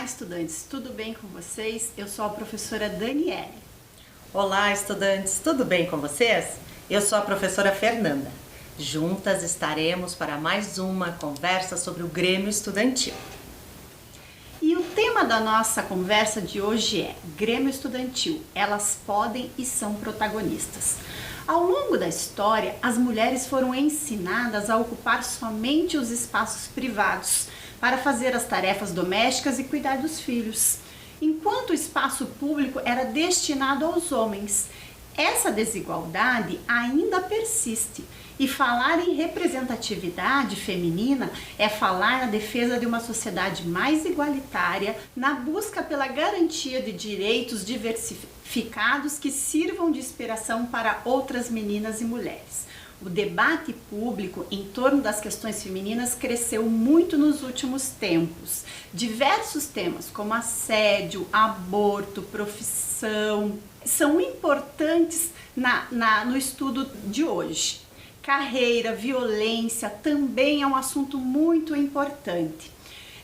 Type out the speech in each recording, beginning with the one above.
estudantes, tudo bem com vocês? Eu sou a professora Daniele. Olá, estudantes, tudo bem com vocês? Eu sou a professora Fernanda. Juntas estaremos para mais uma conversa sobre o Grêmio Estudantil. E o tema da nossa conversa de hoje é Grêmio Estudantil, elas podem e são protagonistas. Ao longo da história, as mulheres foram ensinadas a ocupar somente os espaços privados para fazer as tarefas domésticas e cuidar dos filhos, enquanto o espaço público era destinado aos homens. Essa desigualdade ainda persiste e falar em representatividade feminina é falar na defesa de uma sociedade mais igualitária, na busca pela garantia de direitos diversificados que sirvam de inspiração para outras meninas e mulheres. O debate público em torno das questões femininas cresceu muito nos últimos tempos. Diversos temas como assédio, aborto, profissão são importantes no estudo de hoje. Carreira, violência também é um assunto muito importante.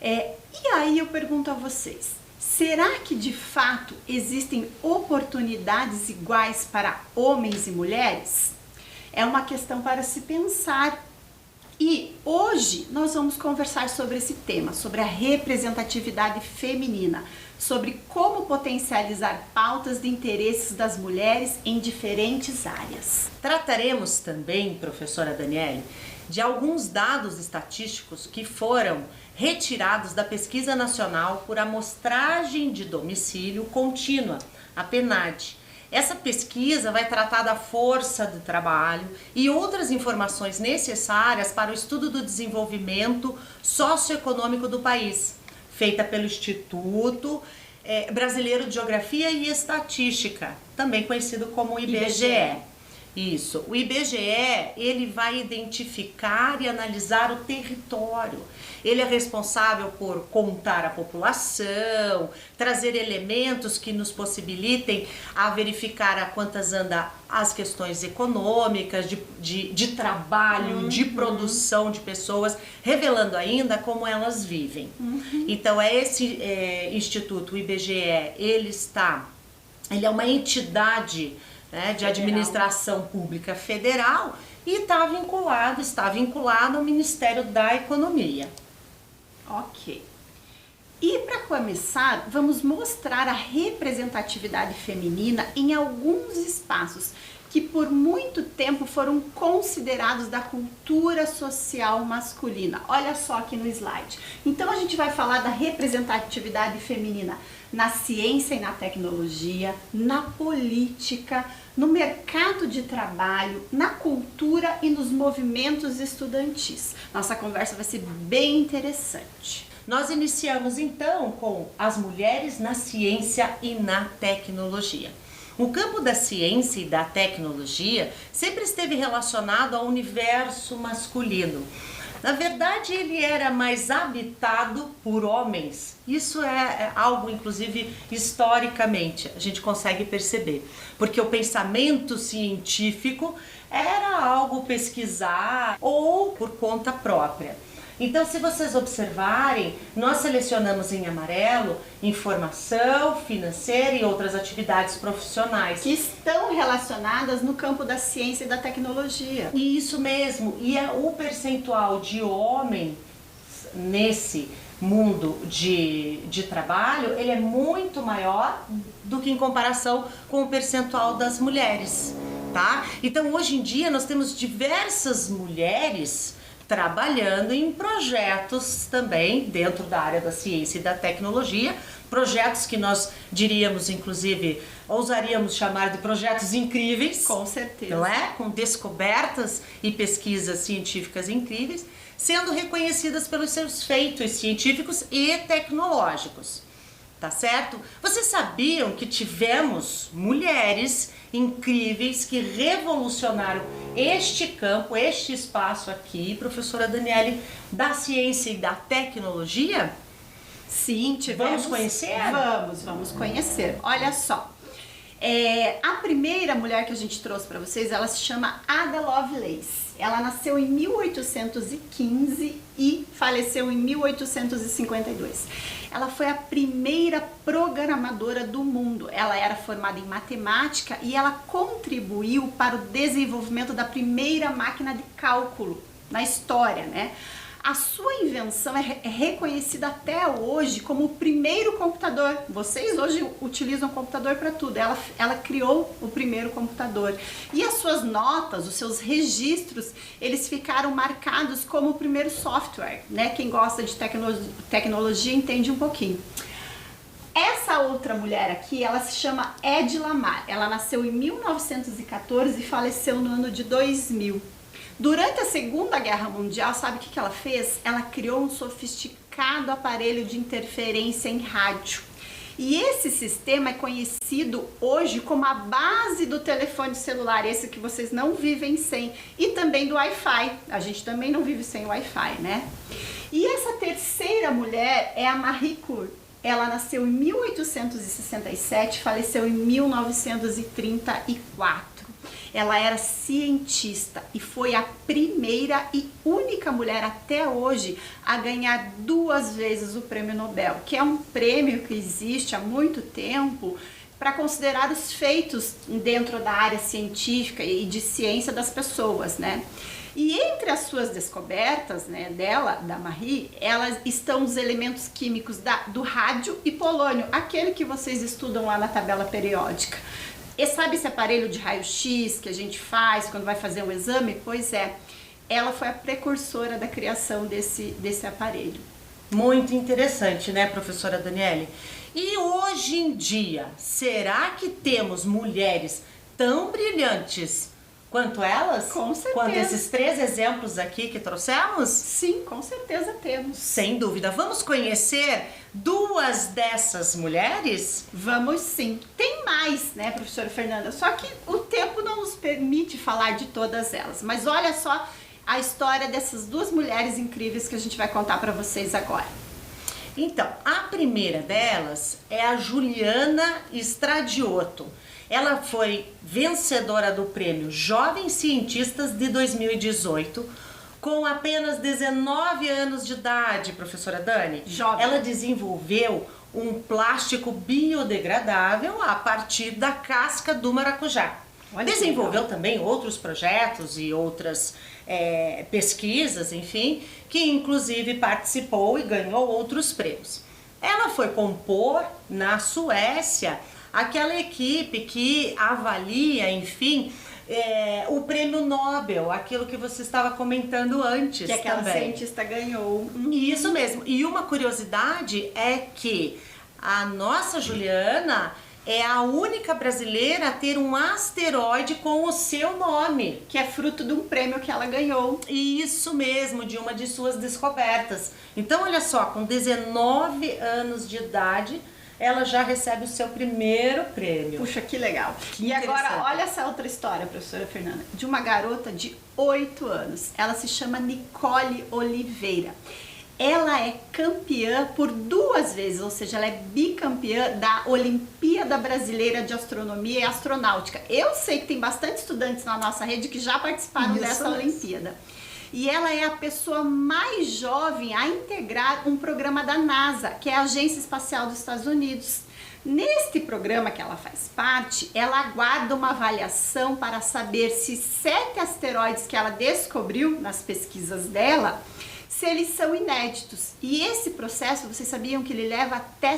E aí eu pergunto a vocês, será que de fato existem oportunidades iguais para homens e mulheres? É uma questão para se pensar. E hoje nós vamos conversar sobre esse tema, sobre a representatividade feminina, sobre como potencializar pautas de interesses das mulheres em diferentes áreas. Trataremos também, professora Daniele, de alguns dados estatísticos que foram retirados da Pesquisa Nacional por Amostragem de Domicílio Contínua, a PNAD. Essa pesquisa vai tratar da força do trabalho e outras informações necessárias para o estudo do desenvolvimento socioeconômico do país, feita pelo Instituto Brasileiro de Geografia e Estatística, também conhecido como IBGE. Isso, o IBGE, ele vai identificar e analisar o território. Ele é responsável por contar a população, trazer elementos que nos possibilitem a verificar a quantas anda as questões econômicas, de trabalho, de produção de pessoas, revelando ainda como elas vivem. Então, esse instituto, o IBGE, ele é uma entidade de administração pública federal e está vinculado ao Ministério da Economia. Ok. E para começar, vamos mostrar a representatividade feminina em alguns espaços que por muito tempo foram considerados da cultura social masculina. Olha só aqui no slide. Então a gente vai falar da representatividade feminina na ciência e na tecnologia, na política, no mercado de trabalho, na cultura e nos movimentos estudantis. Nossa conversa vai ser bem interessante. Nós iniciamos então com as mulheres na ciência e na tecnologia. O campo da ciência e da tecnologia sempre esteve relacionado ao universo masculino. Na verdade, ele era mais habitado por homens. Isso é algo, inclusive, historicamente, a gente consegue perceber. Porque o pensamento científico era algo pesquisar ou por conta própria. Então, se vocês observarem, nós selecionamos em amarelo informação, financeira e outras atividades profissionais. Que estão relacionadas no campo da ciência e da tecnologia. E isso mesmo, e o percentual de homens nesse mundo de trabalho, ele é muito maior do que em comparação com o percentual das mulheres, tá? Então, hoje em dia, nós temos diversas mulheres trabalhando em projetos também dentro da área da ciência e da tecnologia, projetos que nós diríamos, inclusive, ousaríamos chamar de projetos incríveis. Com certeza. Não é? Com descobertas e pesquisas científicas incríveis, sendo reconhecidas pelos seus feitos científicos e tecnológicos. Tá certo? Vocês sabiam que tivemos mulheres incríveis que revolucionaram este campo, este espaço aqui, professora Daniele, da ciência e da tecnologia? Sim, tivemos. Vamos conhecer? Vamos conhecer. Olha só, a primeira mulher que a gente trouxe para vocês, ela se chama Ada Lovelace. Ela nasceu em 1815 e faleceu em 1852. Ela foi a primeira programadora do mundo. Ela era formada em matemática e ela contribuiu para o desenvolvimento da primeira máquina de cálculo na história, né? A sua invenção é reconhecida até hoje como o primeiro computador. Vocês hoje utilizam computador para tudo. Ela criou o primeiro computador. E as suas notas, os seus registros, eles ficaram marcados como o primeiro software, né? Quem gosta de tecnologia entende um pouquinho. Essa outra mulher aqui, ela se chama Hedy Lamarr. Ela nasceu em 1914 e faleceu no ano de 2000. Durante a Segunda Guerra Mundial, sabe o que ela fez? Ela criou um sofisticado aparelho de interferência em rádio. E esse sistema é conhecido hoje como a base do telefone celular, esse que vocês não vivem sem, e também do Wi-Fi. A gente também não vive sem Wi-Fi, né? E essa terceira mulher é a Marie Curie. Ela nasceu em 1867 e faleceu em 1934. Ela era cientista e foi a primeira e única mulher até hoje a ganhar 2 vezes o Prêmio Nobel, que é um prêmio que existe há muito tempo para considerar os feitos dentro da área científica e de ciência das pessoas, né? E entre as suas descobertas, né, dela, da Marie, elas estão os elementos químicos do rádio e polônio, aquele que vocês estudam lá na tabela periódica. E sabe esse aparelho de raio-x que a gente faz quando vai fazer um exame? Pois é, ela foi a precursora da criação desse aparelho. Muito interessante, né, professora Daniele? E hoje em dia, será que temos mulheres tão brilhantes quanto elas? Com certeza. Quanto esses 3 exemplos aqui que trouxemos? Sim, com certeza temos. Sem dúvida. Vamos conhecer 2 dessas mulheres? Vamos sim. Tem mais, né, professora Fernanda? Só que o tempo não nos permite falar de todas elas. Mas olha só a história dessas 2 mulheres incríveis que a gente vai contar para vocês agora. Então, a primeira delas é a Juliana Stradiotto. Ela foi vencedora do prêmio Jovens Cientistas de 2018, com apenas 19 anos de idade, professora Dani. Jovem. Ela desenvolveu um plástico biodegradável a partir da casca do maracujá. Olha, desenvolveu também outros projetos e outras pesquisas, enfim, que inclusive participou e ganhou outros prêmios. Ela foi compor na Suécia aquela equipe que avalia, enfim, o prêmio Nobel, aquilo que você estava comentando antes. Que aquela também. cientista ganhou. Isso mesmo. E uma curiosidade é que a nossa Juliana é a única brasileira a ter um asteroide com o seu nome. Que é fruto de um prêmio que ela ganhou. Isso mesmo, de uma de suas descobertas. Então, olha só, com 19 anos de idade, ela já recebe o seu primeiro prêmio. Puxa, que legal. Que e agora, interessante. olha essa outra história, professora Fernanda, de uma garota de 8 anos. Ela se chama Nicole Oliveira. Ela é campeã por 2 vezes, ou seja, ela é bicampeã da Olimpíada Brasileira de Astronomia e Astronáutica. Eu sei que tem bastante estudantes na nossa rede que já participaram dessa Olimpíada. E ela é a pessoa mais jovem a integrar um programa da NASA, que é a Agência Espacial dos Estados Unidos. Neste programa que ela faz parte, ela aguarda uma avaliação para saber se 7 asteroides que ela descobriu nas pesquisas dela, se eles são inéditos. E esse processo, vocês sabiam que ele leva até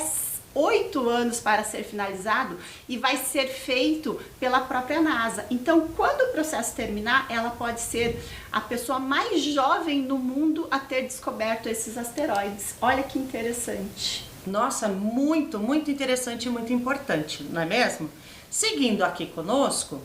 8 anos para ser finalizado e vai ser feito pela própria NASA. Então, quando o processo terminar, ela pode ser a pessoa mais jovem no mundo a ter descoberto esses asteroides. Olha que interessante. Nossa, muito, muito interessante e muito importante, não é mesmo? Seguindo aqui conosco,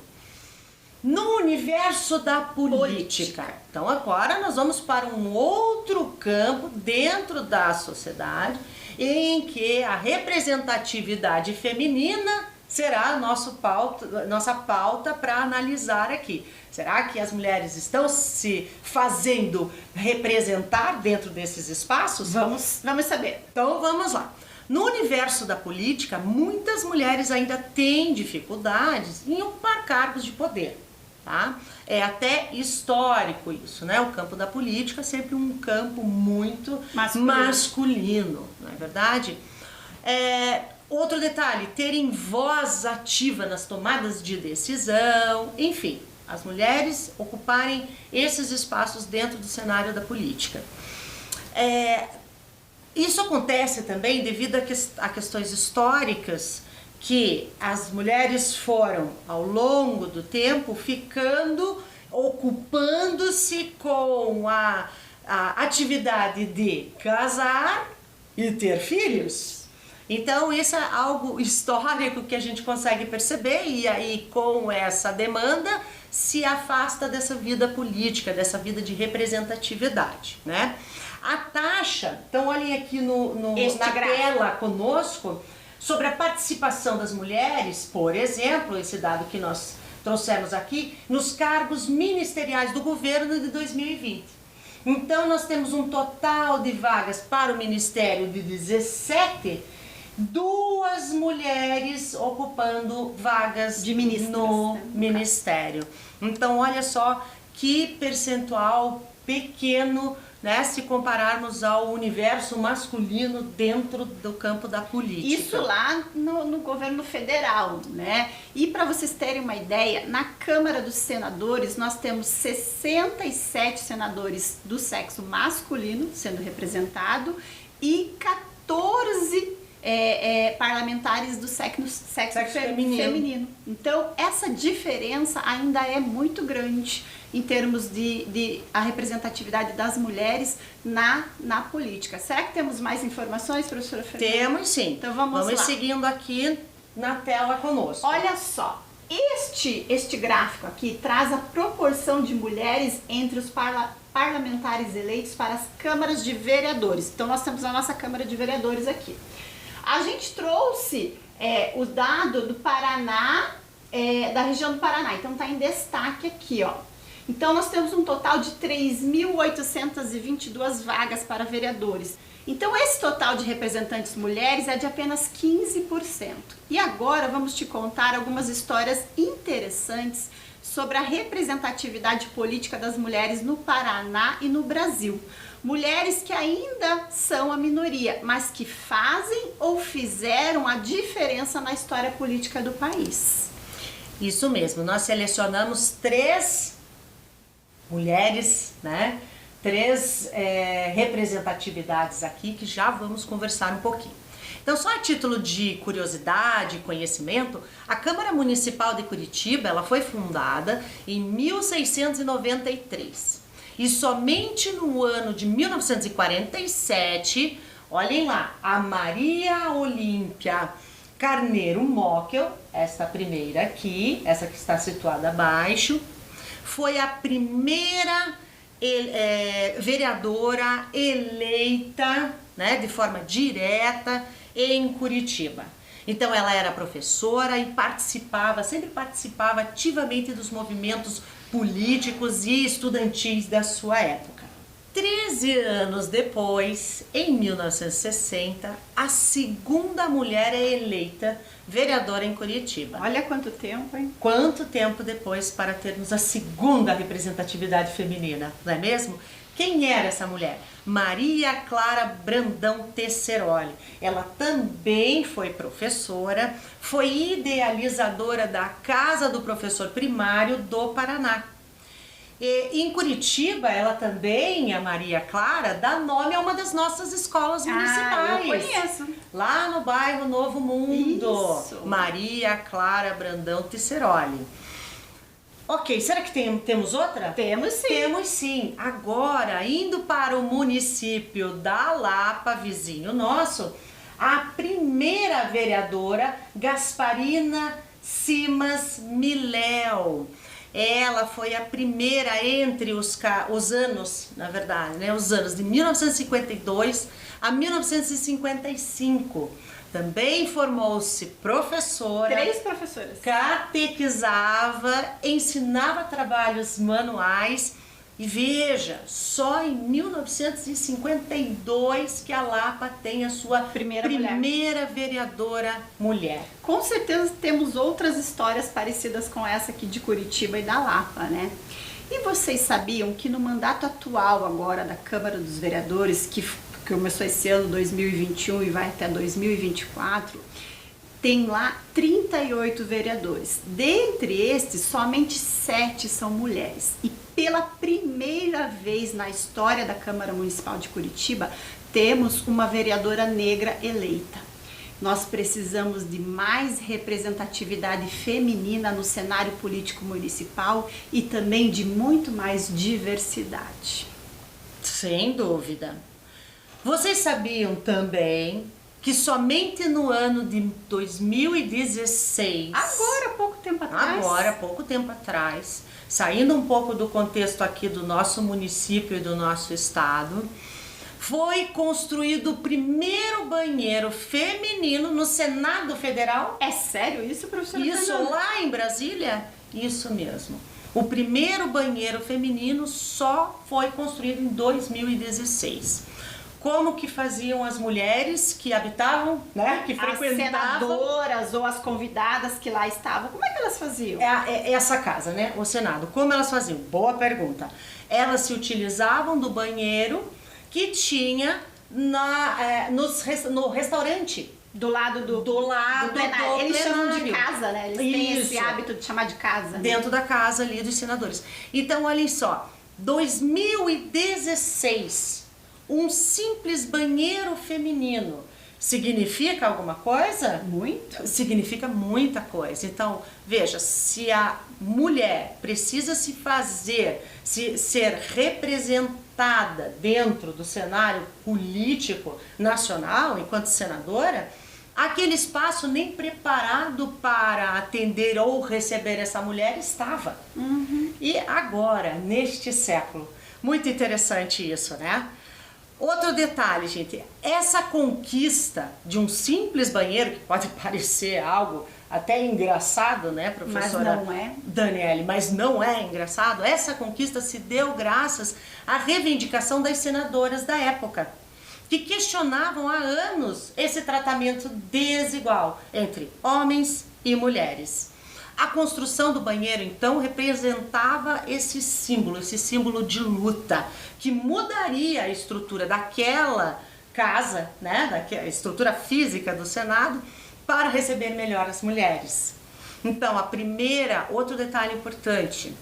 no universo da política. Então agora nós vamos para um outro campo dentro da sociedade em que a representatividade feminina será a nossa pauta para analisar aqui. Será que as mulheres estão se fazendo representar dentro desses espaços? Vamos saber. Então vamos lá. No universo da política, muitas mulheres ainda têm dificuldades em ocupar cargos de poder. tá? É até histórico isso, né? O campo da política é sempre um campo muito masculino, não é verdade? Outro detalhe, terem voz ativa nas tomadas de decisão, enfim, as mulheres ocuparem esses espaços dentro do cenário da política. Isso acontece também devido a questões históricas, que as mulheres foram, ao longo do tempo, ocupando-se com a atividade de casar e ter filhos. Então isso é algo histórico que a gente consegue perceber, e aí com essa demanda se afasta dessa vida política, dessa vida de representatividade, né? A taxa, então olhem aqui na tela conosco, sobre a participação das mulheres, por exemplo, esse dado que nós trouxemos aqui, nos cargos ministeriais do governo de 2020. Então nós temos um total de vagas para o ministério de 17, 2 mulheres ocupando vagas de ministras, no ministério. Então olha só que percentual pequeno, né, se compararmos ao universo masculino dentro do campo da política. Isso lá no governo federal, né? E para vocês terem uma ideia, na Câmara dos Senadores nós temos 67 senadores do sexo masculino sendo representado e 14 parlamentares do sexo feminino. Então essa diferença ainda é muito grande em termos de a representatividade das mulheres na política. Será que temos mais informações, professora Fernanda? Temos sim. Então vamos lá. Seguindo aqui na tela conosco. Olha só, este gráfico aqui traz a proporção de mulheres entre os parlamentares eleitos para as câmaras de vereadores. Então nós temos a nossa Câmara de Vereadores aqui. A gente trouxe o dado do Paraná, da região do Paraná, então está em destaque aqui, ó. Então nós temos um total de 3.822 vagas para vereadores. Então esse total de representantes mulheres é de apenas 15%. E agora vamos te contar algumas histórias interessantes sobre a representatividade política das mulheres no Paraná e no Brasil. Mulheres que ainda são a minoria, mas que fazem ou fizeram a diferença na história política do país. Isso mesmo, nós selecionamos 3 mulheres, né? 3 representatividades aqui que já vamos conversar um pouquinho. Então, só a título de curiosidade e conhecimento, a Câmara Municipal de Curitiba ela foi fundada em 1693. E somente no ano de 1947, olhem lá, a Maria Olímpia Carneiro Mockel, esta primeira aqui, essa que está situada abaixo, foi a primeira vereadora eleita, né, de forma direta em Curitiba. Então ela era professora e sempre participava ativamente dos movimentos políticos e estudantis da sua época. 13 anos depois, em 1960, a segunda mulher é eleita vereadora em Curitiba. Olha quanto tempo, hein? Quanto tempo depois para termos a segunda representatividade feminina, não é mesmo? Quem era essa mulher? Maria Clara Brandão Tesseroli. Ela também foi professora, foi idealizadora da Casa do Professor Primário do Paraná. E em Curitiba, ela também, a Maria Clara, dá nome a uma das nossas escolas municipais. Eu conheço. Lá no bairro Novo Mundo. Isso. Maria Clara Brandão Tesseroli. Ok, será que temos outra? Temos sim. Temos sim. Agora, indo para o município da Lapa, vizinho nosso, a primeira vereadora, Gasparina Simas Miléu. Ela foi a primeira entre os anos, na verdade, né, os anos de 1952 a 1955. Também formou-se professora. 3 professoras. Catequizava, ensinava trabalhos manuais, E veja, só em 1952 que a Lapa tem a sua primeira vereadora mulher. Com certeza temos outras histórias parecidas com essa aqui de Curitiba e da Lapa, né? E vocês sabiam que no mandato atual agora da Câmara dos Vereadores, que começou esse ano 2021 e vai até 2024, tem lá 38 vereadores. Dentre estes, somente 7 são mulheres. E pela primeira vez na história da Câmara Municipal de Curitiba, temos uma vereadora negra eleita. Nós precisamos de mais representatividade feminina no cenário político municipal e também de muito mais diversidade. Sem dúvida. Vocês sabiam também que somente no ano de 2016... Agora, há pouco tempo atrás, saindo um pouco do contexto aqui do nosso município e do nosso estado, foi construído o primeiro banheiro feminino no Senado Federal. É sério isso, professora? Isso, lá em Brasília? Isso mesmo. O primeiro banheiro feminino só foi construído em 2016. Como que faziam as mulheres que habitavam, né, que frequentavam... As senadoras ou as convidadas que lá estavam, como é que elas faziam? Essa casa, né, o Senado, como elas faziam? Boa pergunta. Elas se utilizavam do banheiro que tinha no restaurante. Do lado do plenário. Eles chamam de casa, né? Eles têm esse hábito de chamar de casa. Dentro da casa ali dos senadores. Então, olhem só, 2016... um simples banheiro feminino significa alguma coisa? Muito. Significa muita coisa. Então, veja, se a mulher precisa ser representada dentro do cenário político nacional, enquanto senadora, aquele espaço nem preparado para atender ou receber essa mulher estava. E agora, neste século, muito interessante isso, né? Outro detalhe, gente, essa conquista de um simples banheiro, que pode parecer algo até engraçado, né, professora? Mas não é. Daniele, mas não é engraçado. Essa conquista se deu graças à reivindicação das senadoras da época, que questionavam há anos esse tratamento desigual entre homens e mulheres. A construção do banheiro, então, representava esse símbolo de luta, que mudaria a estrutura daquela casa, né, daquela estrutura física do Senado, para receber melhor as mulheres. Então, outro detalhe importante,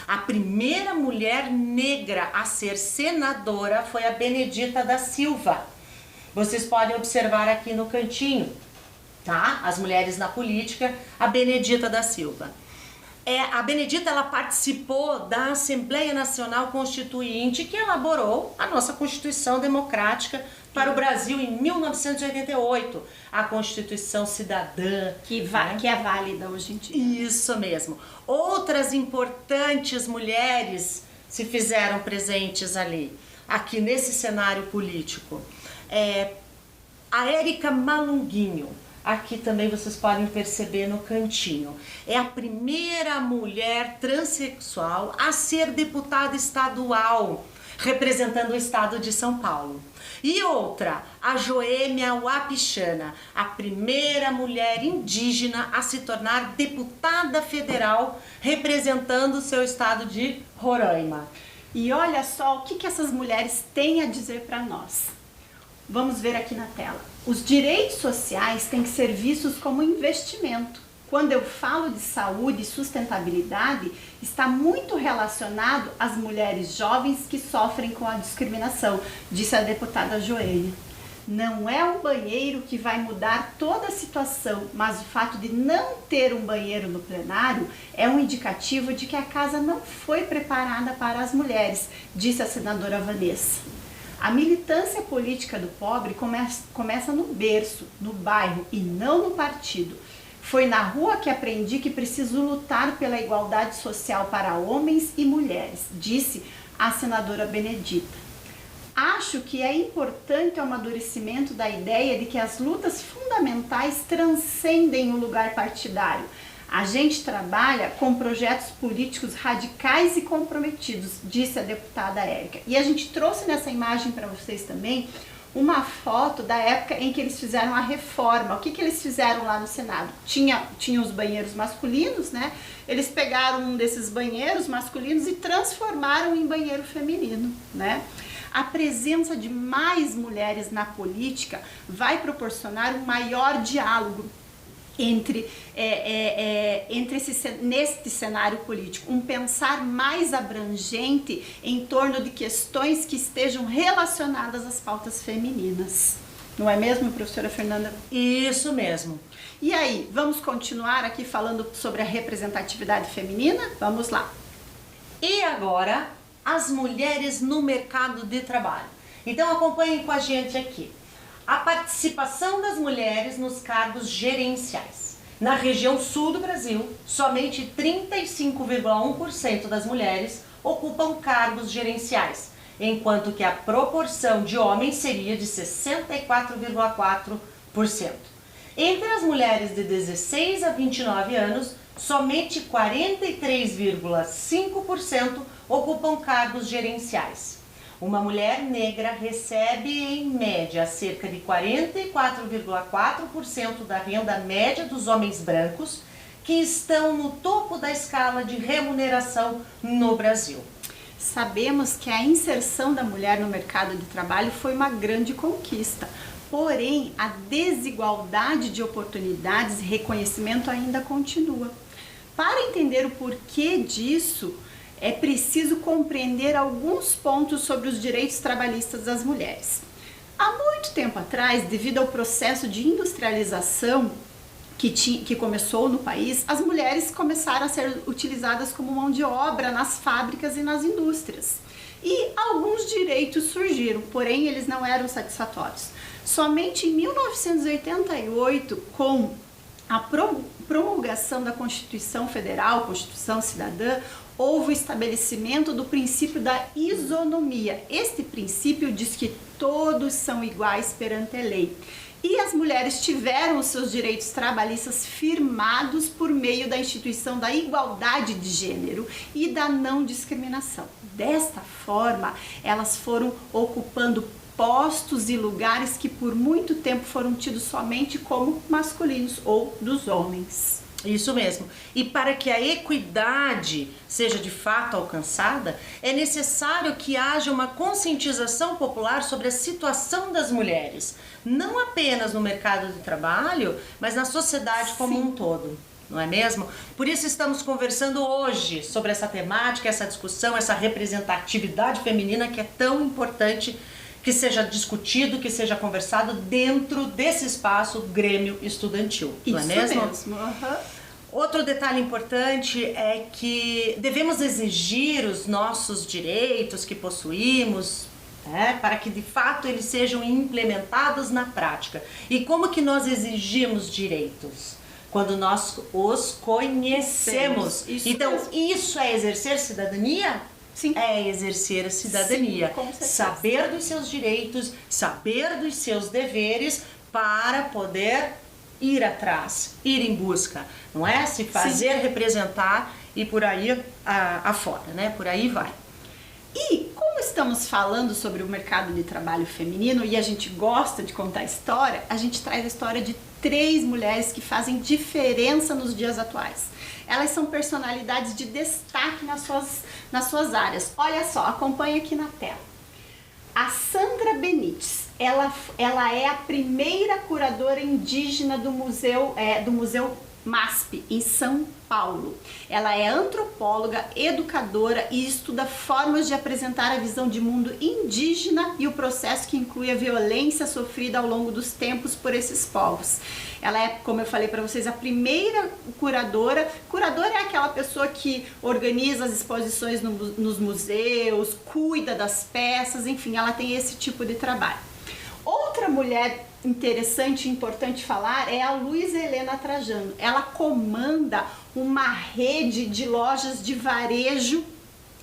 a primeira mulher negra a ser senadora foi a Benedita da Silva. Vocês podem observar aqui no cantinho. Tá? As mulheres na política, a Benedita da Silva. A Benedita, ela participou da Assembleia Nacional Constituinte que elaborou a nossa Constituição Democrática para o Brasil em 1988, a Constituição Cidadã. Que é válida hoje em dia. Isso mesmo. Outras importantes mulheres se fizeram presentes ali, aqui nesse cenário político. A Érica Malunguinho, aqui também vocês podem perceber no cantinho, é a primeira mulher transexual a ser deputada estadual, representando o estado de São Paulo. E outra, a Joêmia Wapichana, a primeira mulher indígena a se tornar deputada federal, representando o seu estado de Roraima. E olha só o que essas mulheres têm a dizer para nós. Vamos ver aqui na tela. Os direitos sociais têm que ser vistos como investimento. Quando eu falo de saúde e sustentabilidade, está muito relacionado às mulheres jovens que sofrem com a discriminação, disse a deputada Joênia. Não é um banheiro que vai mudar toda a situação, mas o fato de não ter um banheiro no plenário é um indicativo de que a casa não foi preparada para as mulheres, disse a senadora Vanessa. A militância política do pobre começa no berço, no bairro e não no partido. Foi na rua que aprendi que preciso lutar pela igualdade social para homens e mulheres, disse a senadora Benedita. Acho que é importante o amadurecimento da ideia de que as lutas fundamentais transcendem o lugar partidário. A gente trabalha com projetos políticos radicais e comprometidos, disse a deputada Érica. E a gente trouxe nessa imagem para vocês também uma foto da época em que eles fizeram a reforma. O que eles fizeram lá no Senado? Tinha os banheiros masculinos, né? Eles pegaram um desses banheiros masculinos e transformaram em banheiro feminino, né? A presença de mais mulheres na política vai proporcionar um maior diálogo neste cenário político, um pensar mais abrangente em torno de questões que estejam relacionadas às pautas femininas. Não é mesmo, professora Fernanda? Isso mesmo. E aí, vamos continuar aqui falando sobre a representatividade feminina? Vamos lá. E agora, as mulheres no mercado de trabalho. Então acompanhem com a gente aqui. A participação das mulheres nos cargos gerenciais. Na região sul do Brasil, somente 35,1% das mulheres ocupam cargos gerenciais, enquanto que a proporção de homens seria de 64,4%. Entre as mulheres de 16 a 29 anos, somente 43,5% ocupam cargos gerenciais. Uma mulher negra recebe, em média, cerca de 44,4% da renda média dos homens brancos, que estão no topo da escala de remuneração no Brasil. Sabemos que a inserção da mulher no mercado de trabalho foi uma grande conquista, porém a desigualdade de oportunidades e reconhecimento ainda continua. Para entender o porquê disso, é preciso compreender alguns pontos sobre os direitos trabalhistas das mulheres. Há muito tempo atrás, devido ao processo de industrialização que começou no país, as mulheres começaram a ser utilizadas como mão de obra nas fábricas e nas indústrias. E alguns direitos surgiram, porém eles não eram satisfatórios. Somente em 1988, com a promulgação da Constituição Federal, Constituição Cidadã, houve o estabelecimento do princípio da isonomia. Este princípio diz que todos são iguais perante a lei. E as mulheres tiveram os seus direitos trabalhistas firmados por meio da instituição da igualdade de gênero e da não discriminação. Desta forma, elas foram ocupando postos e lugares que por muito tempo foram tidos somente como masculinos ou dos homens. Isso mesmo. E para que a equidade seja de fato alcançada, é necessário que haja uma conscientização popular sobre a situação das mulheres, não apenas no mercado de trabalho, mas na sociedade como um todo. Não é mesmo? Por isso estamos conversando hoje sobre essa temática, essa discussão, essa representatividade feminina que é tão importante que seja discutido, que seja conversado dentro desse espaço Grêmio Estudantil, não é mesmo? Mesmo. Uhum. Outro detalhe importante é que devemos exigir os nossos direitos que possuímos, para que de fato eles sejam implementados na prática. E como que nós exigimos direitos? Quando nós os conhecemos. Então, isso é exercer cidadania? Sim. É exercer a cidadania. Sim, com certeza. Saber dos seus direitos, saber dos seus deveres para poder ir atrás, ir em busca, não é? Se fazer representar e por aí afora, né? Por aí vai. E como estamos falando sobre o mercado de trabalho feminino e a gente gosta de contar história, a gente traz a história de 3 mulheres que fazem diferença nos dias atuais. Elas são personalidades de destaque nas suas áreas. Olha só, acompanha aqui na tela. A Sandra Benites, ela é a primeira curadora indígena do Museu MASP, em São Paulo. Ela é antropóloga, educadora e estuda formas de apresentar a visão de mundo indígena e o processo que inclui a violência sofrida ao longo dos tempos por esses povos. Ela é, como eu falei para vocês, a primeira curadora. Curadora é aquela pessoa que organiza as exposições nos museus, cuida das peças, enfim, ela tem esse tipo de trabalho. Outra mulher interessante e importante falar é a Luísa Helena Trajano. Ela comanda uma rede de lojas de varejo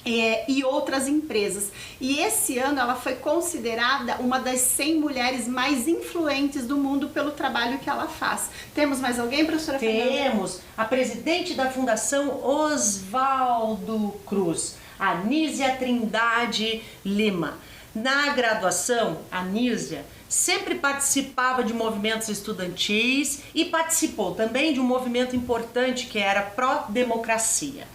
e outras empresas. E esse ano ela foi considerada uma das 100 mulheres mais influentes do mundo pelo trabalho que ela faz. Temos mais alguém, professora Fernanda? Temos a presidente da Fundação Oswaldo Cruz, Anísia Trindade Lima. Na graduação, a Anísia sempre participava de movimentos estudantis e participou também de um movimento importante que era pró-democracia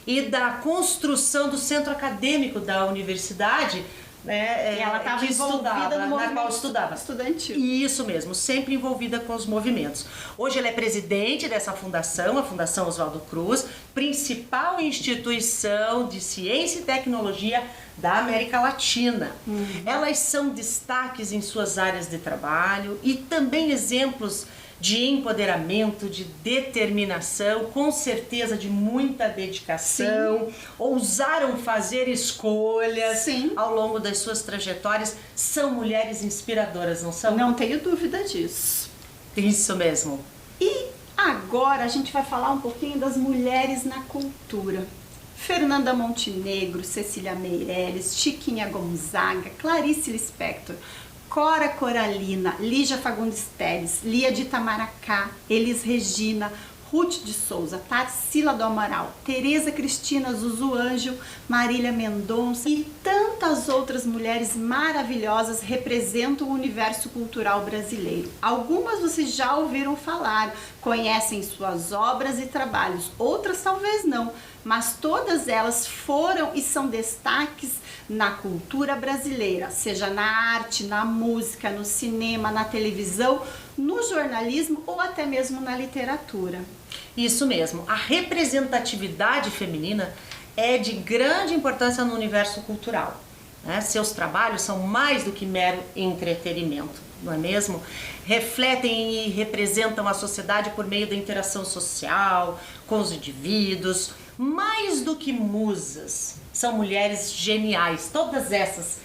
e da construção do centro acadêmico da universidade, né, E ela estava envolvida no movimento estudantil. Isso mesmo, sempre envolvida com os movimentos. Hoje ela é presidente dessa fundação, a Fundação Oswaldo Cruz, principal instituição de ciência e tecnologia da América Latina. Elas são destaques em suas áreas de trabalho e também exemplos de empoderamento, de determinação, com certeza de muita dedicação. Sim. Ousaram fazer escolhas. Sim. Ao longo das suas trajetórias. São mulheres inspiradoras, não são? Não tenho dúvida disso. Isso mesmo. E agora a gente vai falar um pouquinho das mulheres na cultura. Fernanda Montenegro, Cecília Meirelles, Chiquinha Gonzaga, Clarice Lispector, Cora Coralina, Lígia Fagundes Telles, Lia de Itamaracá, Elis Regina, Ruth de Souza, Tarsila do Amaral, Tereza Cristina Zuzu Ângelo, Marília Mendonça e tantas outras mulheres maravilhosas representam o universo cultural brasileiro. Algumas vocês já ouviram falar, conhecem suas obras e trabalhos, outras talvez não, mas todas elas foram e são destaques na cultura brasileira, seja na arte, na música, no cinema, na televisão, no jornalismo ou até mesmo na literatura. Isso mesmo, a representatividade feminina é de grande importância no universo cultural, né? Seus trabalhos são mais do que mero entretenimento, não é mesmo? Refletem e representam a sociedade por meio da interação social com os indivíduos. Mais do que musas, são mulheres geniais, todas essas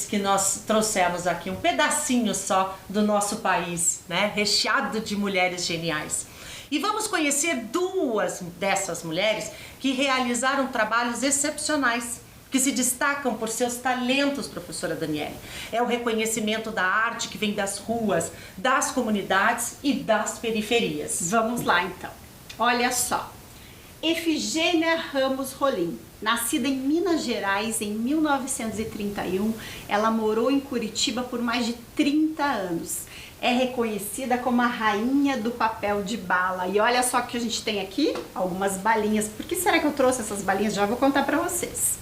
que nós trouxemos aqui, um pedacinho só do nosso país, né? Recheado de mulheres geniais. E vamos conhecer duas dessas mulheres que realizaram trabalhos excepcionais, que se destacam por seus talentos, professora Daniele. É o reconhecimento da arte que vem das ruas, das comunidades e das periferias. Vamos lá então, olha só. Efigênia Ramos Rolim, nascida em Minas Gerais em 1931, ela morou em Curitiba por mais de 30 anos. É reconhecida como a rainha do papel de bala. E olha só que a gente tem aqui algumas balinhas. Por que será que eu trouxe essas balinhas? Já vou contar para vocês.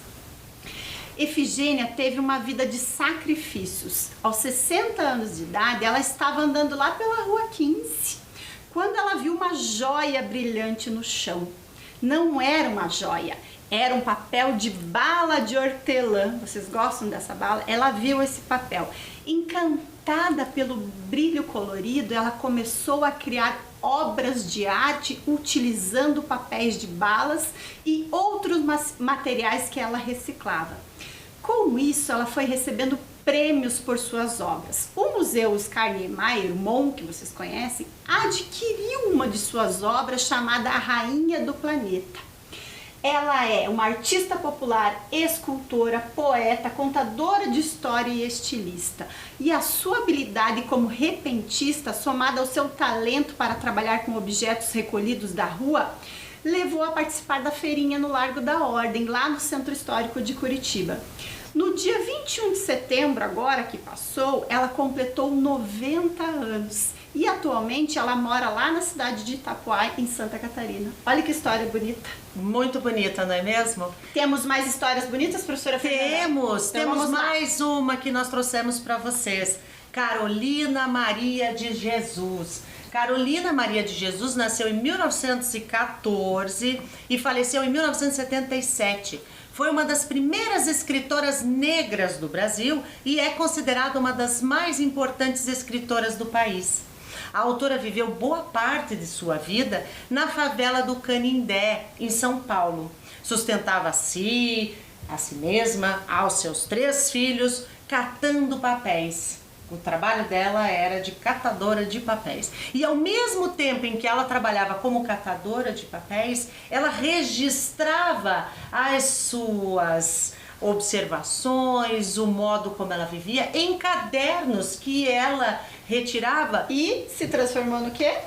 Efigênia teve uma vida de sacrifícios. Aos 60 anos de idade, ela estava andando lá pela Rua 15, quando ela viu uma joia brilhante no chão. Não era uma joia, era um papel de bala de hortelã. Vocês gostam dessa bala? Ela viu esse papel. Encantada pelo brilho colorido, ela começou a criar obras de arte utilizando papéis de balas e outros materiais que ela reciclava. Com isso, ela foi recebendo prêmios por suas obras. O Museu Oscar Niemeyer, MON, que vocês conhecem, adquiriu uma de suas obras chamada A Rainha do Planeta. Ela é uma artista popular, escultora, poeta, contadora de história e estilista. E a sua habilidade como repentista, somada ao seu talento para trabalhar com objetos recolhidos da rua, levou a participar da feirinha no Largo da Ordem, lá no Centro Histórico de Curitiba. No dia 21 de setembro, agora que passou, ela completou 90 anos e atualmente ela mora lá na cidade de Itapoá, em Santa Catarina. Olha que história bonita. Muito bonita, não é mesmo? Temos mais histórias bonitas, professora Fernanda? Temos mais uma que nós trouxemos para vocês. Carolina Maria de Jesus. Carolina Maria de Jesus nasceu em 1914 e faleceu em 1977. Foi uma das primeiras escritoras negras do Brasil e é considerada uma das mais importantes escritoras do país. A autora viveu boa parte de sua vida na favela do Canindé, em São Paulo. Sustentava a si mesma, aos seus 3 filhos, catando papéis. O trabalho dela era de catadora de papéis. E ao mesmo tempo em que ela trabalhava como catadora de papéis, ela registrava as suas observações, o modo como ela vivia, em cadernos que ela retirava. E se transformou no quê?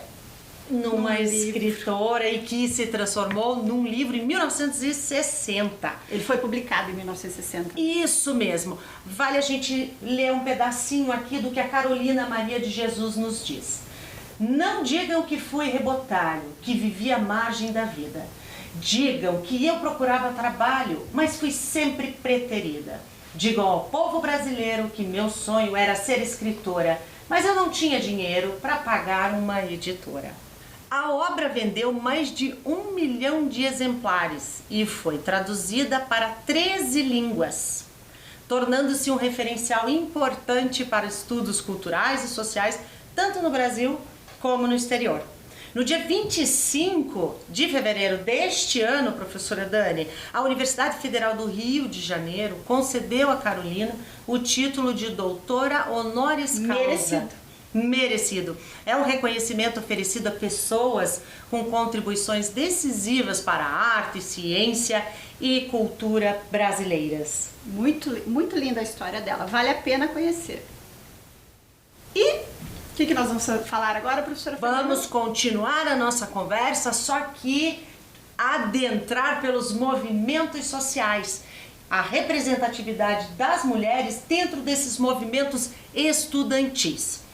Numa escritora e que se transformou num livro em 1960. Ele foi publicado em 1960. Isso mesmo. Vale a gente ler um pedacinho aqui do que a Carolina Maria de Jesus nos diz. Não digam que fui rebotalho, que vivi à margem da vida. Digam que eu procurava trabalho, mas fui sempre preterida. Digam ao povo brasileiro que meu sonho era ser escritora, mas eu não tinha dinheiro para pagar uma editora. A obra vendeu mais de 1 milhão de exemplares e foi traduzida para 13 línguas, tornando-se um referencial importante para estudos culturais e sociais, tanto no Brasil como no exterior. No dia 25 de fevereiro deste ano, professora Dani, a Universidade Federal do Rio de Janeiro concedeu a Carolina o título de doutora honoris causa. Merecido. É um reconhecimento oferecido a pessoas com contribuições decisivas para a arte, ciência e cultura brasileiras. Muito linda a história dela, vale a pena conhecer. E o que nós vamos falar agora, professora Fernanda? Vamos continuar a nossa conversa, só que adentrar pelos movimentos sociais. A representatividade das mulheres dentro desses movimentos estudantis.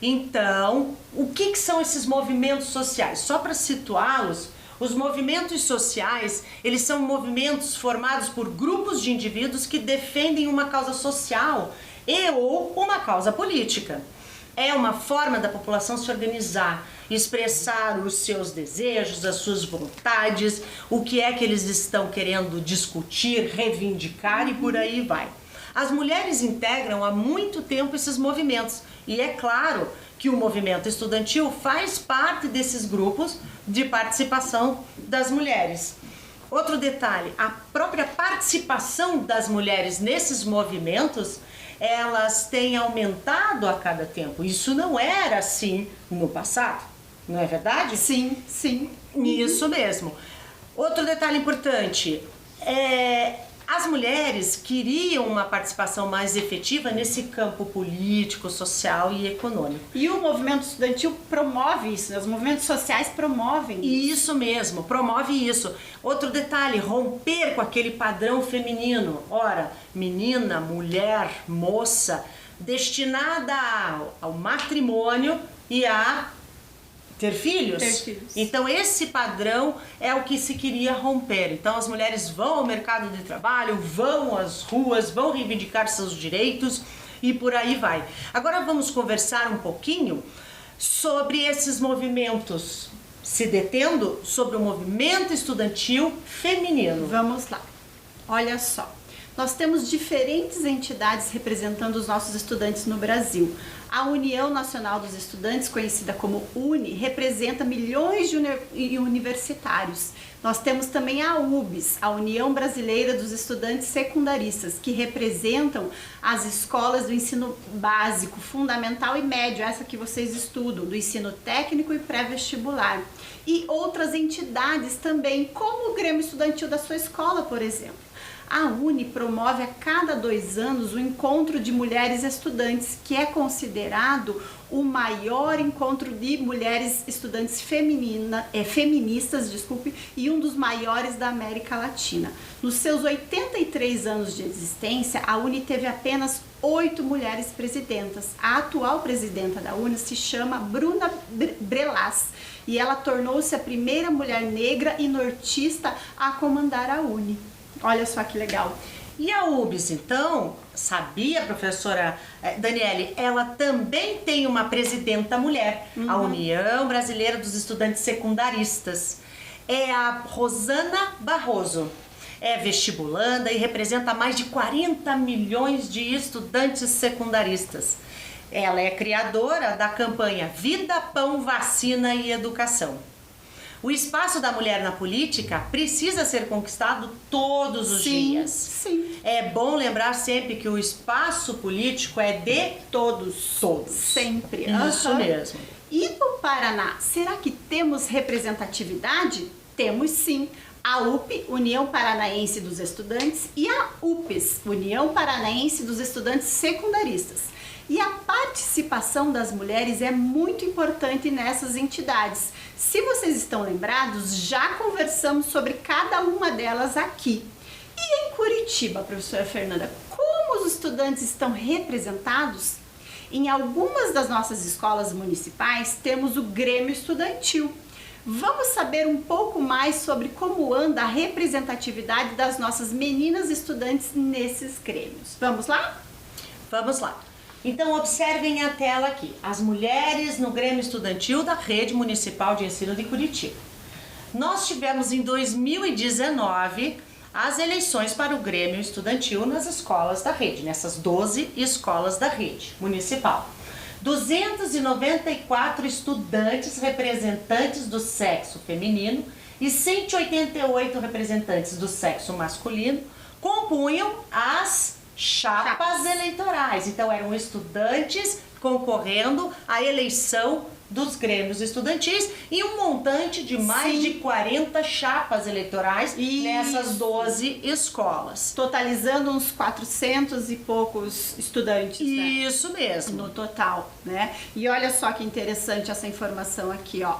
Então, o que são esses movimentos sociais? Só para situá-los, os movimentos sociais, eles são movimentos formados por grupos de indivíduos que defendem uma causa social e ou uma causa política. É uma forma da população se organizar, expressar os seus desejos, as suas vontades, o que é que eles estão querendo discutir, reivindicar e por aí vai. As mulheres integram há muito tempo esses movimentos e é claro que o movimento estudantil faz parte desses grupos de participação das mulheres. Outro detalhe, a própria participação das mulheres nesses movimentos, elas têm aumentado a cada tempo. Isso não era assim no passado, não é verdade? Sim, sim. Isso mesmo. Outro detalhe importante, as mulheres queriam uma participação mais efetiva nesse campo político, social e econômico. E o movimento estudantil promove isso, né? Os movimentos sociais promovem isso. Isso mesmo, promove isso. Outro detalhe, romper com aquele padrão feminino. Ora, menina, mulher, moça, destinada ao matrimônio e a ter filhos. Então esse padrão é o que se queria romper. Então as mulheres vão ao mercado de trabalho, vão às ruas, vão reivindicar seus direitos e por aí vai. Agora vamos conversar um pouquinho sobre esses movimentos, se detendo sobre o movimento estudantil feminino. Vamos lá. Olha só. Nós temos diferentes entidades representando os nossos estudantes no Brasil. A União Nacional dos Estudantes, conhecida como UNE, representa milhões de universitários. Nós temos também a UBS, a União Brasileira dos Estudantes Secundaristas, que representam as escolas do ensino básico, fundamental e médio, essa que vocês estudam, do ensino técnico e pré-vestibular. E outras entidades também, como o Grêmio Estudantil da sua escola, por exemplo. A UNE promove a cada 2 anos o encontro de mulheres estudantes, que é considerado o maior encontro de mulheres estudantes feministas, e um dos maiores da América Latina. Nos seus 83 anos de existência, a UNE teve apenas 8 mulheres presidentas. A atual presidenta da UNE se chama Bruna Brelas e ela tornou-se a primeira mulher negra e nortista a comandar a UNE. Olha só que legal. E a UBS, então, sabia, professora Daniele, ela também tem uma presidenta mulher, a União Brasileira dos Estudantes Secundaristas. É a Rosana Barroso. É vestibulanda e representa mais de 40 milhões de estudantes secundaristas. Ela é criadora da campanha Vida, Pão, Vacina e Educação. O espaço da mulher na política precisa ser conquistado todos os dias. Sim. É bom lembrar sempre que o espaço político é de Todos. todos. Sempre. Isso mesmo. E no Paraná, será que temos representatividade? Temos sim. A UP, União Paranaense dos Estudantes, e a UPES, União Paranaense dos Estudantes Secundaristas. E a participação das mulheres é muito importante nessas entidades. Se vocês estão lembrados, já conversamos sobre cada uma delas aqui. E em Curitiba, professora Fernanda, como os estudantes estão representados? Em algumas das nossas escolas municipais temos o Grêmio Estudantil. Vamos saber um pouco mais sobre como anda a representatividade das nossas meninas estudantes nesses grêmios. Vamos lá? Vamos lá. Então, observem a tela aqui. As mulheres no Grêmio Estudantil da Rede Municipal de Ensino de Curitiba. Nós tivemos em 2019 as eleições para o Grêmio Estudantil nas escolas da rede, nessas 12 escolas da rede municipal. 294 estudantes representantes do sexo feminino e 188 representantes do sexo masculino compunham as chapas eleitorais. Então eram estudantes concorrendo à eleição dos grêmios estudantis e um montante de mais de 40 chapas eleitorais nessas 12 escolas. Totalizando uns 400 e poucos estudantes, né? Isso mesmo. No total, né? E olha só que interessante essa informação aqui, ó.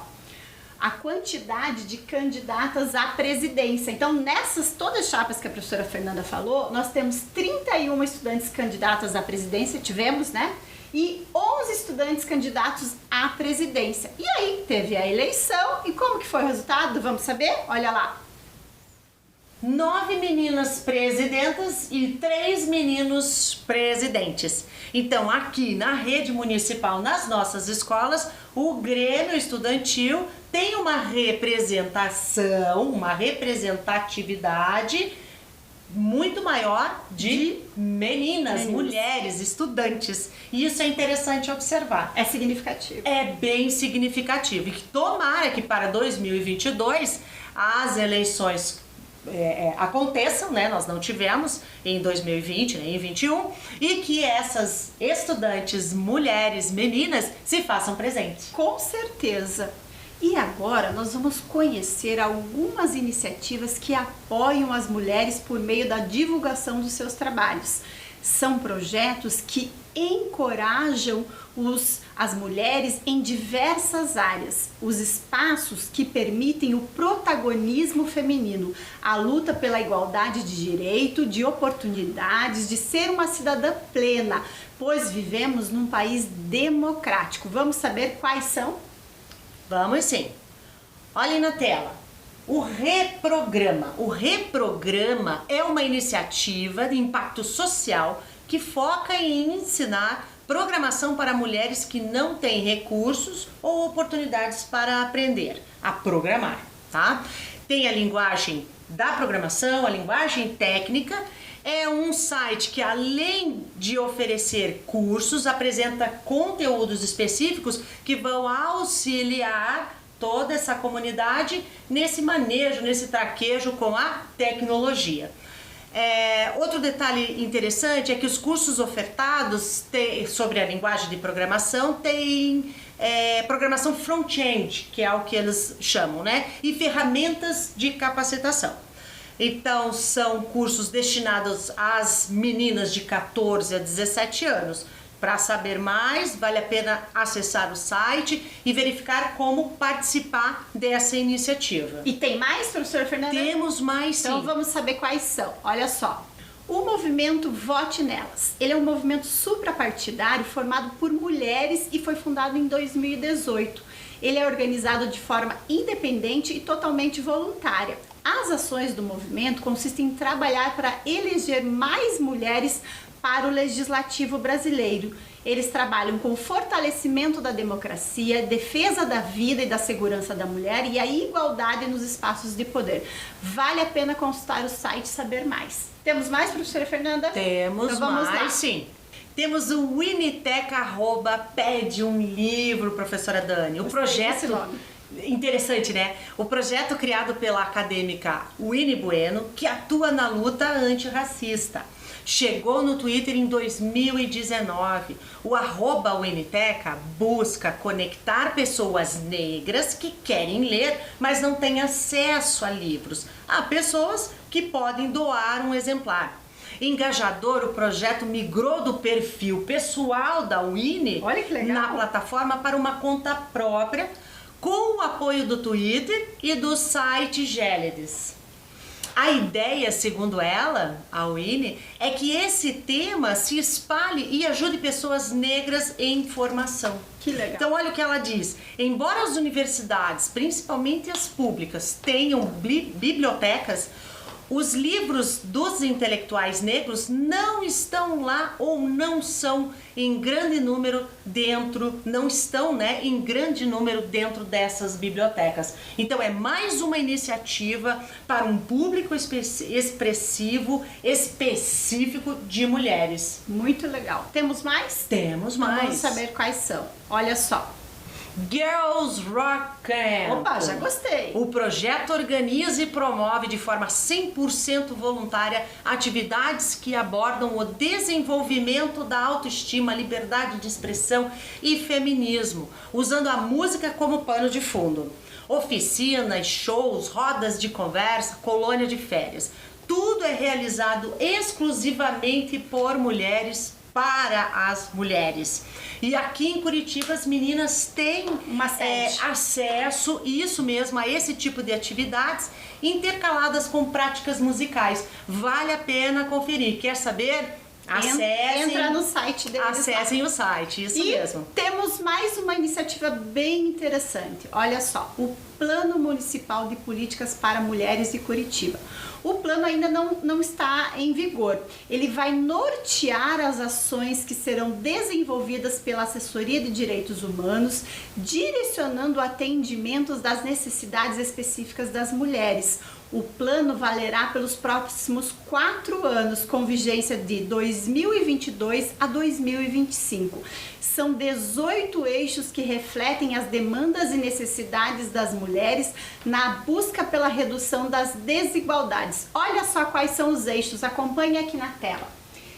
A quantidade de candidatas à presidência. Então, nessas todas as chapas que a professora Fernanda falou, nós temos 31 estudantes candidatas à presidência, tivemos, né? E 11 estudantes candidatos à presidência. E aí, teve a eleição. E como que foi o resultado? Vamos saber? Olha lá. 9 meninas presidentas e 3 meninos presidentes. Então, aqui na rede municipal, nas nossas escolas, o Grêmio Estudantil tem uma representação, uma representatividade muito maior de meninas, mulheres, estudantes. E isso é interessante observar. É significativo. É bem significativo. E que tomara que para 2022 as eleições aconteçam, né? Nós não tivemos em 2020 nem em 2021, e que essas estudantes, mulheres, meninas, se façam presentes. Com certeza. E agora nós vamos conhecer algumas iniciativas que apoiam as mulheres por meio da divulgação dos seus trabalhos. São projetos que encorajam as mulheres em diversas áreas, os espaços que permitem o protagonismo feminino, a luta pela igualdade de direito, de oportunidades, de ser uma cidadã plena, pois vivemos num país democrático. Vamos saber quais são? Vamos sim. Olhem na tela. O Reprograma. O Reprograma é uma iniciativa de impacto social que foca em ensinar programação para mulheres que não têm recursos ou oportunidades para aprender a programar, tá? Tem a linguagem da programação, a linguagem técnica. É um site que, além de oferecer cursos, apresenta conteúdos específicos que vão auxiliar toda essa comunidade nesse manejo, nesse traquejo com a tecnologia. Outro detalhe interessante é que os cursos ofertados sobre a linguagem de programação têm programação front-end, que é o que eles chamam, né? E ferramentas de capacitação. Então, são cursos destinados às meninas de 14 a 17 anos. Para saber mais, vale a pena acessar o site e verificar como participar dessa iniciativa. E tem mais, professora Fernanda? Temos mais, sim. Então vamos saber quais são. Olha só. O movimento Vote Nelas. Ele é um movimento suprapartidário formado por mulheres e foi fundado em 2018. Ele é organizado de forma independente e totalmente voluntária. As ações do movimento consistem em trabalhar para eleger mais mulheres para o legislativo brasileiro. Eles trabalham com o fortalecimento da democracia, defesa da vida e da segurança da mulher e a igualdade nos espaços de poder. Vale a pena consultar o site e saber mais. Temos mais, professora Fernanda? Temos então vamos mais, lá. Sim. Temos o Winiteca @pede um livro, professora Dani. O projeto Interessante, né? O projeto criado pela acadêmica Winnie Bueno, que atua na luta antirracista. Chegou no Twitter em 2019. O @Winnieteca busca conectar pessoas negras que querem ler, mas não têm acesso a livros, a pessoas que podem doar um exemplar. Engajador, o projeto migrou do perfil pessoal da Winnie na plataforma para uma conta própria, com o apoio do Twitter e do site Gélides. A ideia, segundo ela, a Winnie, é que esse tema se espalhe e ajude pessoas negras em formação. Que legal. Então, olha o que ela diz. Embora as universidades, principalmente as públicas, tenham bibliotecas, os livros dos intelectuais negros não estão lá ou não são em grande número dentro, não estão, em grande número dentro dessas bibliotecas. Então é mais uma iniciativa para um público expressivo, específico de mulheres. Muito legal. Temos mais? Temos mais. Vamos saber quais são. Olha só. Girls Rock Camp. Opa, já gostei. O projeto organiza e promove de forma 100% voluntária atividades que abordam o desenvolvimento da autoestima, liberdade de expressão e feminismo, usando a música como pano de fundo. Oficinas, shows, rodas de conversa, colônia de férias. Tudo é realizado exclusivamente por mulheres, para as mulheres. E aqui em Curitiba as meninas têm acesso, isso mesmo, a esse tipo de atividades intercaladas com práticas musicais. Vale a pena conferir. Quer saber? Acessem. Entra no site deles. Acessem o site, isso mesmo. Temos mais uma iniciativa bem interessante. Olha só, o Plano Municipal de Políticas para Mulheres de Curitiba. O plano ainda não está em vigor. Ele vai nortear as ações que serão desenvolvidas pela Assessoria de Direitos Humanos, direcionando atendimentos das necessidades específicas das mulheres. O plano valerá pelos próximos 4 anos, com vigência de 2022 a 2025. São 18 eixos que refletem as demandas e necessidades das mulheres na busca pela redução das desigualdades. Olha só quais são os eixos, acompanhe aqui na tela.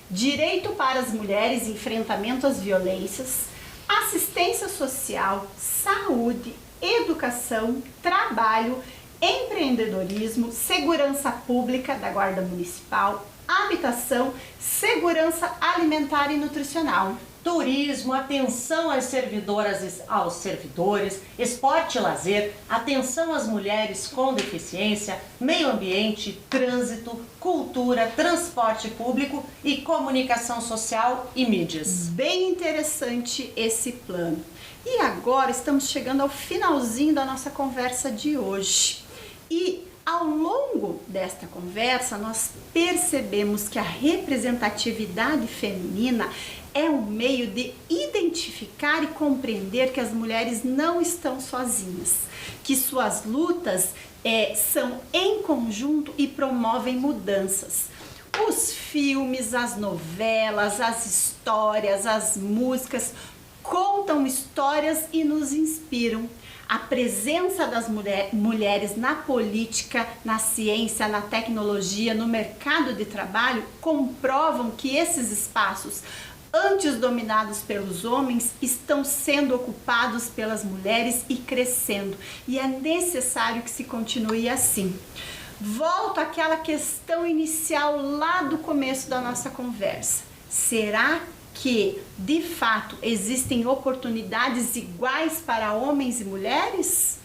Direito para as mulheres, enfrentamento às violências, assistência social, saúde, educação, trabalho, empreendedorismo, segurança pública da Guarda Municipal, habitação, segurança alimentar e nutricional. Turismo, atenção às servidoras e aos servidores, esporte e lazer, atenção às mulheres com deficiência, meio ambiente, trânsito, cultura, transporte público e comunicação social e mídias. Bem interessante esse plano. E agora estamos chegando ao finalzinho da nossa conversa de hoje. E ao longo desta conversa, nós percebemos que a representatividade feminina é um meio de identificar e compreender que as mulheres não estão sozinhas, que suas lutas são em conjunto e promovem mudanças. Os filmes, as novelas, as histórias, as músicas contam histórias e nos inspiram. A presença das mulheres na política, na ciência, na tecnologia, no mercado de trabalho comprovam que esses espaços, antes dominados pelos homens, estão sendo ocupados pelas mulheres e crescendo. E é necessário que se continue assim. Volto àquela questão inicial lá do começo da nossa conversa. Será que, de fato, existem oportunidades iguais para homens e mulheres?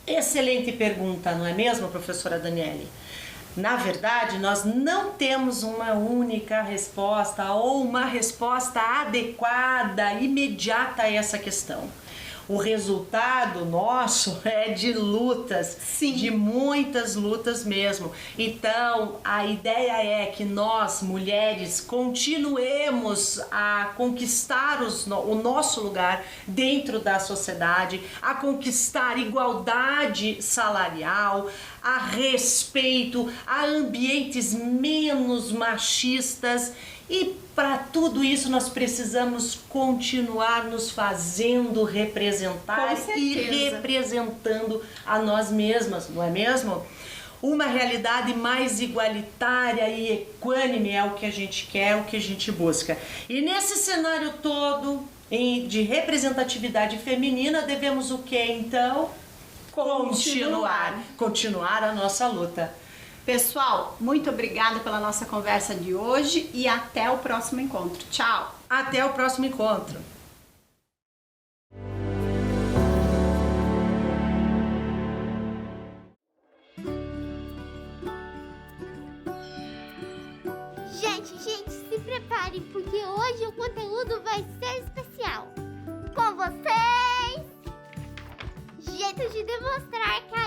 Excelente pergunta, não é mesmo, professora Daniele? Na verdade, nós não temos uma única resposta ou uma resposta adequada, imediata a essa questão. O resultado nosso é de lutas, sim, de muitas lutas mesmo. Então, a ideia é que nós, mulheres, continuemos a conquistar o nosso lugar dentro da sociedade, a conquistar igualdade salarial, a respeito, a ambientes menos machistas E para tudo isso nós precisamos continuar nos fazendo representar Com e certeza. representando a nós mesmas, não é mesmo? Uma realidade mais igualitária e equânime é o que a gente quer, o que a gente busca. E nesse cenário todo de representatividade feminina, devemos o que então? Continuar a nossa luta. Pessoal, muito obrigada pela nossa conversa de hoje e até o próximo encontro. Tchau! Até o próximo encontro. Gente, se preparem porque hoje o conteúdo vai ser especial. Com vocês, jeito de demonstrar que